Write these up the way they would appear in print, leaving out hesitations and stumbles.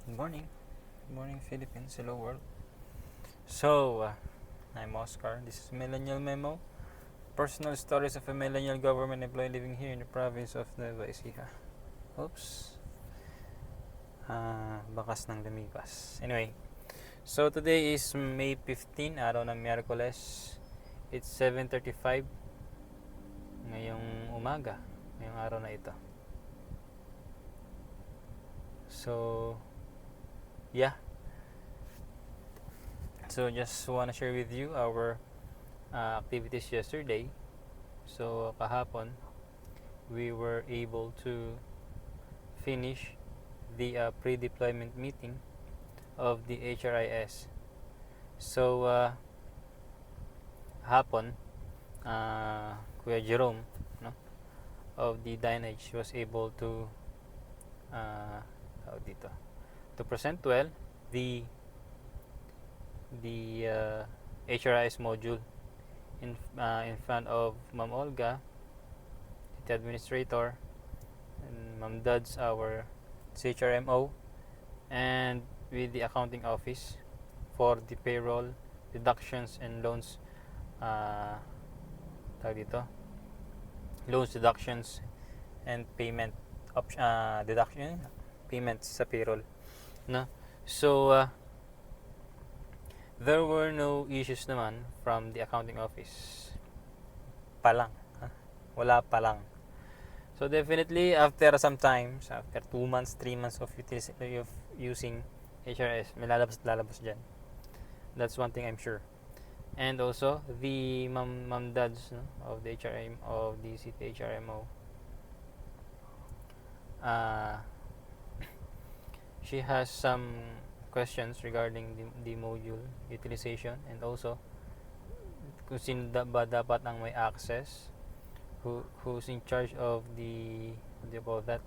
Good morning. Good morning, Philippines. Hello, world. So, I'm Oscar. This is Millennial Memo. Personal stories of a millennial government employee living here in the province of Nueva Ecija. Oops. Bakas ng lumipas. Anyway, so today is May 15, araw ng Miyerkules. It's 7:35 ngayong umaga, ngayong araw na ito. So, yeah. So, just want to share with you our activities yesterday. So, kahapon, we were able to finish the pre-deployment meeting of the HRIS. So, hapon, Kuya Jerome, no, of the Dynage was able to present well the HRIS module in front of Ma'am Olga, the administrator, and Ma'am Duds, our CHRMO, and with the accounting office for the payroll, deductions, and loans. Loans, deductions, and payment deduction, payments sa payroll, no? So, there were no issues naman from the accounting office. Wala pa lang. So definitely after some times, after 2 months, 3 months of using HRS, may lalabas dyan. That's one thing I'm sure. And also the Ma'am Dads, no, of the HRM of the City HRMO, she has some questions regarding the module utilization, and also kung sino ba dapat ang may access, who's in charge of the, what do you call that,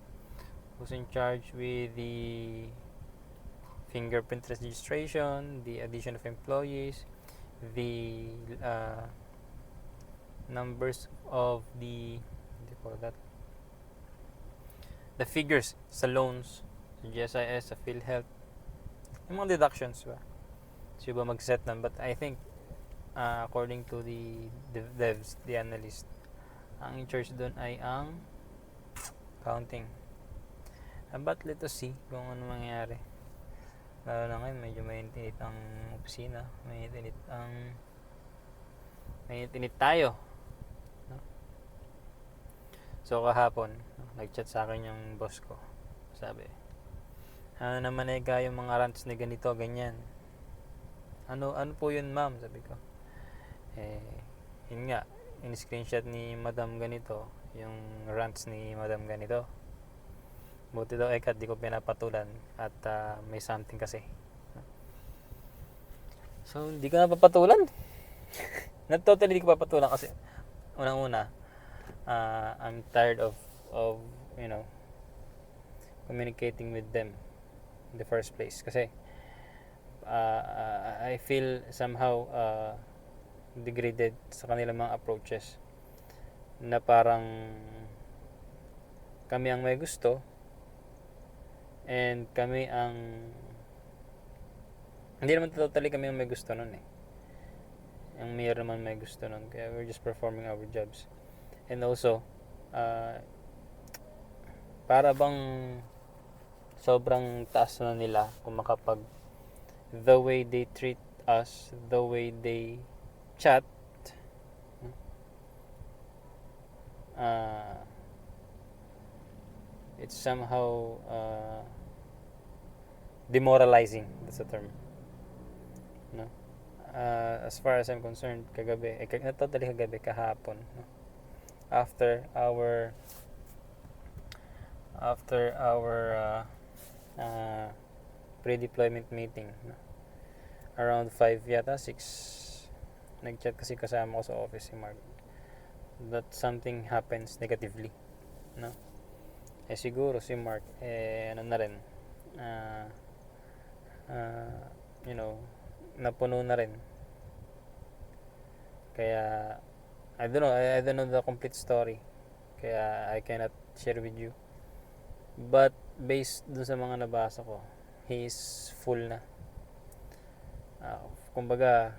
who's in charge with the fingerprint registration, the addition of employees, the numbers of the, what do you call that, the figures sa loans, sa GSIS, sa PhilHealth, yung mga deductions ba, so ba mag-set nun. But I think according to the devs, the analyst, ang in charge doon ay ang accounting. But let us see kung ano mangyayari. Lalo na ngayon, medyo mainit ang opisina, mainit tayo, no? So kahapon, nag-chat sa akin yung boss ko. Sabi, ano naman yung mga rants na ganito, ganyan. Ano po yun, ma'am? Sabi ko. Yun nga, in-screenshot ni Madam ganito, yung rants ni Madam ganito. Buti daw kat di ko pinapatulan at may something kasi. So, hindi ko napapatulan. Totally di ko papatulan kasi unang-una, I'm tired of communicating with them in the first place. Kasi I feel somehow degraded sa kanilang mga approaches, na parang kami ang may gusto and kami ang hindi naman totally kami ang may gusto nun eh. Ang mayor naman may gusto nun, kaya we're just performing our jobs. And also para bang sobrang taas na nila kung makapag the way they treat us, the way they chat, it's somehow demoralizing. That's the term, no? As far as I'm concerned, kahapon, no? after our pre-deployment meeting, no? Around 5 yata, 6, nag-chat kasi kasama ko sa office si Mark that something happens negatively, no? Siguro si Mark ano na rin, napuno na rin, kaya I don't know the complete story, kaya I cannot share with you, but based dun sa mga nabasa ko, he's full na. Kumbaga,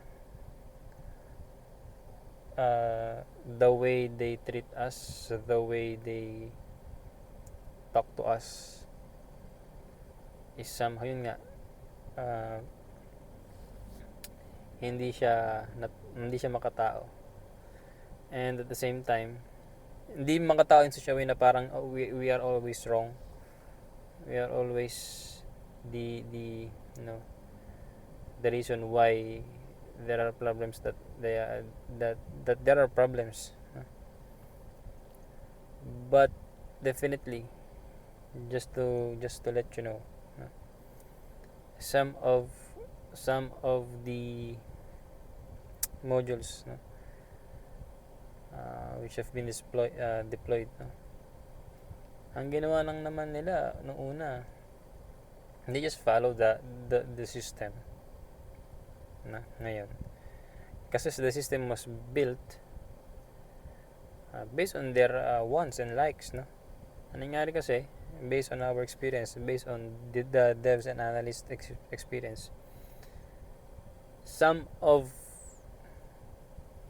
the way they treat us, the way they talk to us is somehow, yun nga, hindi siya makatao. And at the same time, hindi makatao in such a way na parang we are always wrong. We are always the the reason why there are problems that there are problems. But definitely, just to let you know, some of the modules which have been deployed, ang ginawa lang naman nila nung una, they just follow the system na ngayon, kasi the system was built based on their wants and likes, no? Ano nangyari kasi, based on our experience, based on the devs and analysts experience, some of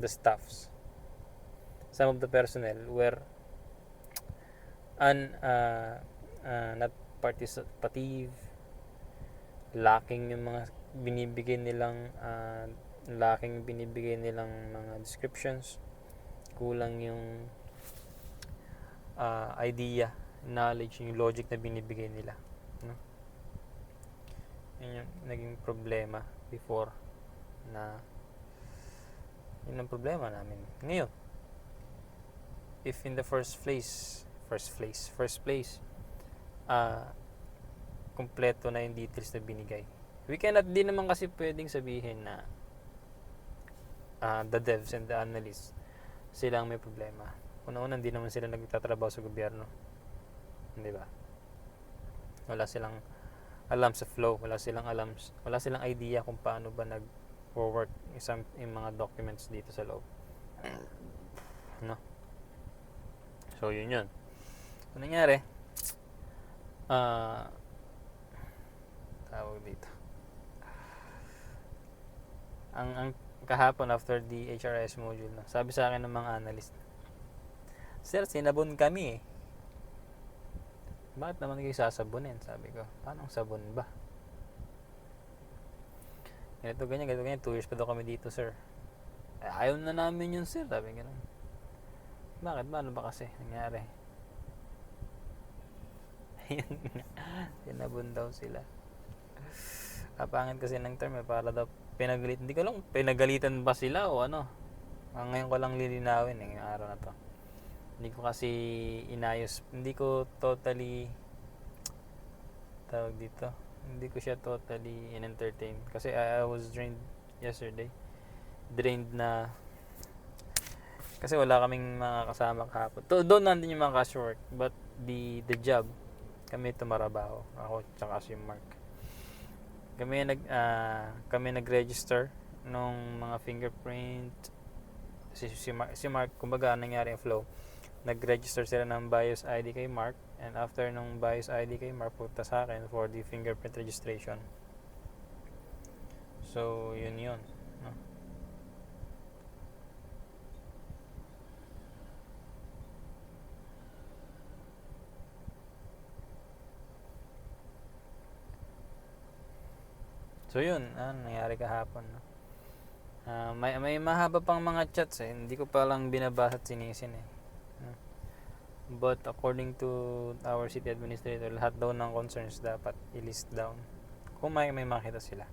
the staffs, some of the personnel were not participative, lacking yung mga binibigay nilang mga descriptions, kulang yung idea, knowledge, yung logic na binibigay nila, no? Yun yung naging problema before, na yun ang problema namin ngayon. If in the first place kumpleto na yung details na binigay, we cannot din naman kasi pwedeng sabihin na the devs and the analysts silang may problema. Una-una, hindi naman sila nagtatrabaho sa gobyerno, di ba? Wala silang alam sa flow, wala silang idea kung paano ba nag-work yung mga documents dito sa loob, no? So yun. Ano nangyari? Tawag dito, ang kahapon after the HRIS module, no, sabi sa akin ng mga analyst, "Sir, sinabon kami eh." "Bakit naman kayo sasabunin?" Sabi ko. "Paano sabon ba? Ganito, ganyan. 2 years pa daw kami dito, sir." "Ayaw na namin yun, sir." Sabi ganun. "Bakit? Paano ba kasi nangyari?" Sinabon daw sila. Kapangit kasi ng term, para daw pinagalitan. Hindi ko lang pinagalitan ba sila o ano. Ngayon ko lang lilinawin ngayong araw na to. Hindi ko kasi inayos, hindi ko totally hindi ko siya totally in-entertain kasi I was drained yesterday. Na kasi wala kaming mga kasama kahapon. Doon nandun yung mga cash work, but the job, kami tumarabaho, ako tsaka si Mark. Kami nag-register nung mga fingerprint. Si Mark, kumbaga nangyari yung flow, nag-register sila ng BIOS ID kay Mark, and after nung BIOS ID kay Mark, punta sa akin for the fingerprint registration. So yun, no? So yun, nangyari kahapon, no? May mahaba pang mga chats eh, hindi ko pa lang binabasa at sinisin eh. But according to our city administrator, lahat daw ng concerns dapat i-list down kung may makita sila,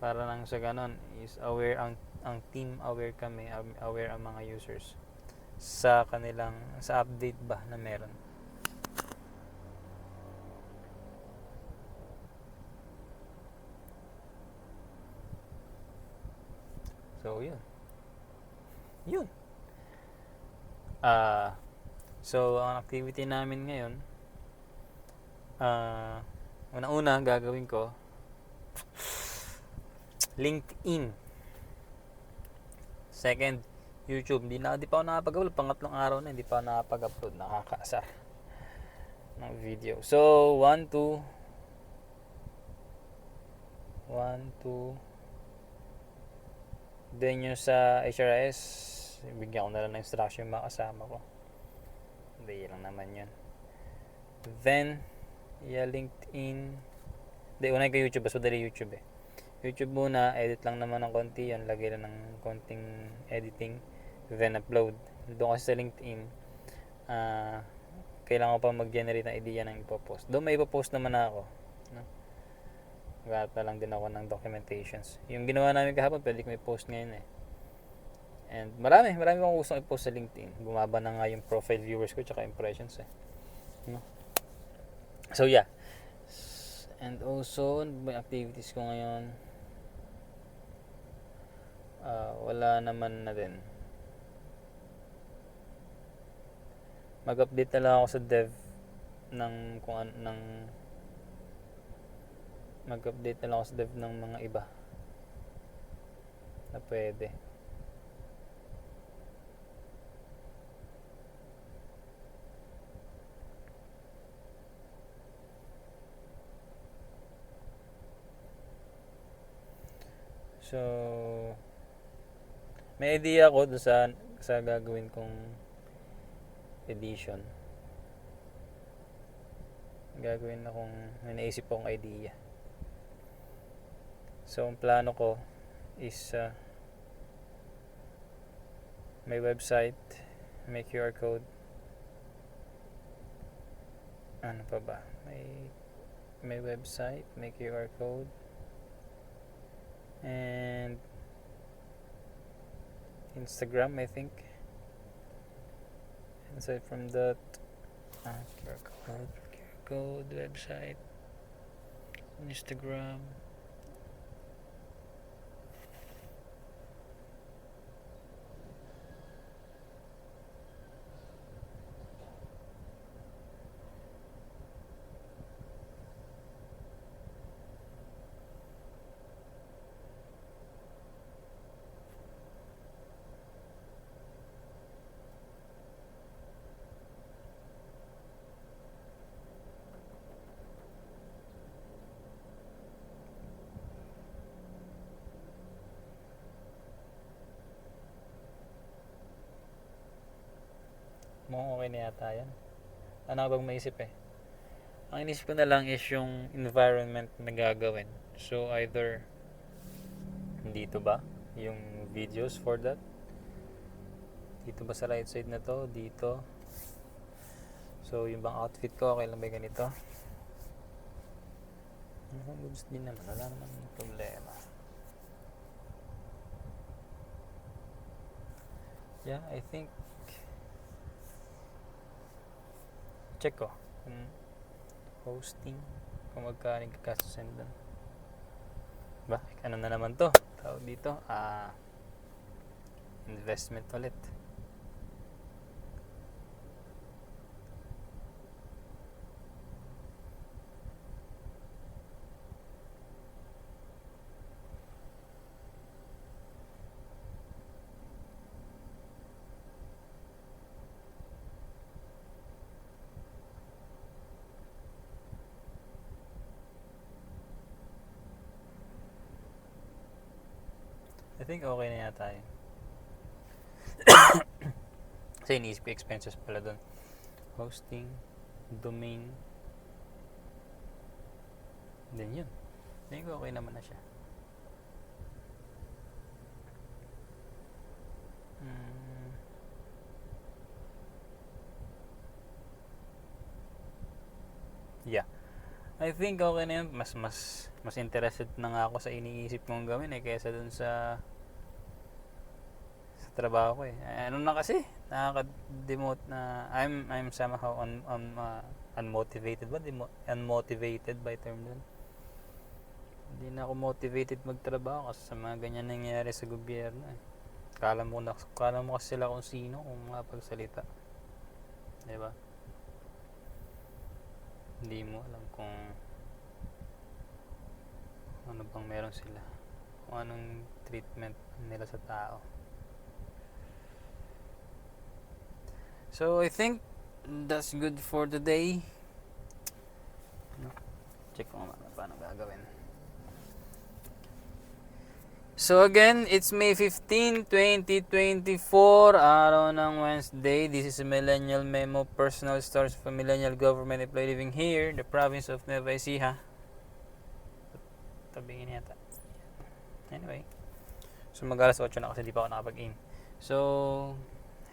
para lang sa ganon is aware ang team, aware kami, aware ang mga users sa update ba na meron. So yun. So ang activity namin ngayon, una gagawin ko LinkedIn. Second, YouTube. Di pa ako nakapag-upload, pangatlong araw na hindi pa ako nakapag-upload, nakakaasar ng video. So 1, 2, 1, 2. Then yung sa HRIS, bigyan ko na lang ng instruction yung mga kasama ko. Hindi lang naman yun. Then, LinkedIn. Hindi, unay ko YouTube. Basta dali YouTube eh. YouTube muna, edit lang naman ng konti yun. Lagay lang ng konting editing. Then upload. Doon kasi sa LinkedIn, kailangan ko pa mag-generate ng idea ng ipopost. Doon may ipopost naman ako. No? Maghanap na lang din ako ng documentations. Yung ginawa namin kahapon, pwede ko i-post ngayon eh. And marami akong gustong i-post sa LinkedIn. Bumaba na nga yung profile viewers ko tsaka impressions eh. No? So yeah. And also, may activities ko ngayon. Wala naman na din. Mag-update na lang ako sa dev ng mag-update na lang ako sa dev ng mga iba na pwede. So, may idea ako doon sa gagawin kong edition. Gagawin akong, may naisip akong idea. So, ang plano ko is may website, may QR code. Ano pa ba? May website, may QR code. And Instagram, I think. And aside from that, QR code, website, Instagram. Mukhang okay na yata yan. Ano bang maisip eh? Ang inisip ko na lang is yung environment na gagawin. So either dito ba yung videos for that? Dito ba sa right side na to? Dito. So yung bang outfit ko, okay lang ba ganito? Goods din naman. Wala naman problema. Yeah, I think check ko kung hosting, kung magkano kakastusin doon. Ba, ano na naman to? Tawag dito, investment ulit. I think okay na yata yun. Kasi iniisip ko expenses pala doon. Hosting, domain. Then yun. I think okay naman na siya. Yeah. I think okay na yun. Mas interested na nga ako sa iniisip mong gawin eh kaysa dun sa trabaho ko eh. Ano na kasi, nakaka-demote na I'm somehow unmotivated ba? Unmotivated by term dun. Hindi na ako motivated magtrabaho kasi sa mga ganyan nangyayari sa gobyerno eh. Kala mo kasi sila kung sino kung makapagsalita. Diba? Hindi mo alam kung ano bang meron sila. Kung anong treatment nila sa tao. So I think that's good for today. Check ko nga paano gagawin. So again, it's May 15, 2024, araw ng Wednesday. This is a Millennial Memo, personal stories of a millennial government employee living here, the province of Nueva Ecija. Tabingin yata. Anyway, so mag-alas 8 na kasi di pa ako nakapag-in. So,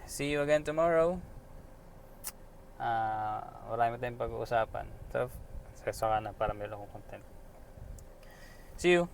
see you again tomorrow. Marami tayong pag-uusapan. So, saka na para meron akong content. See you!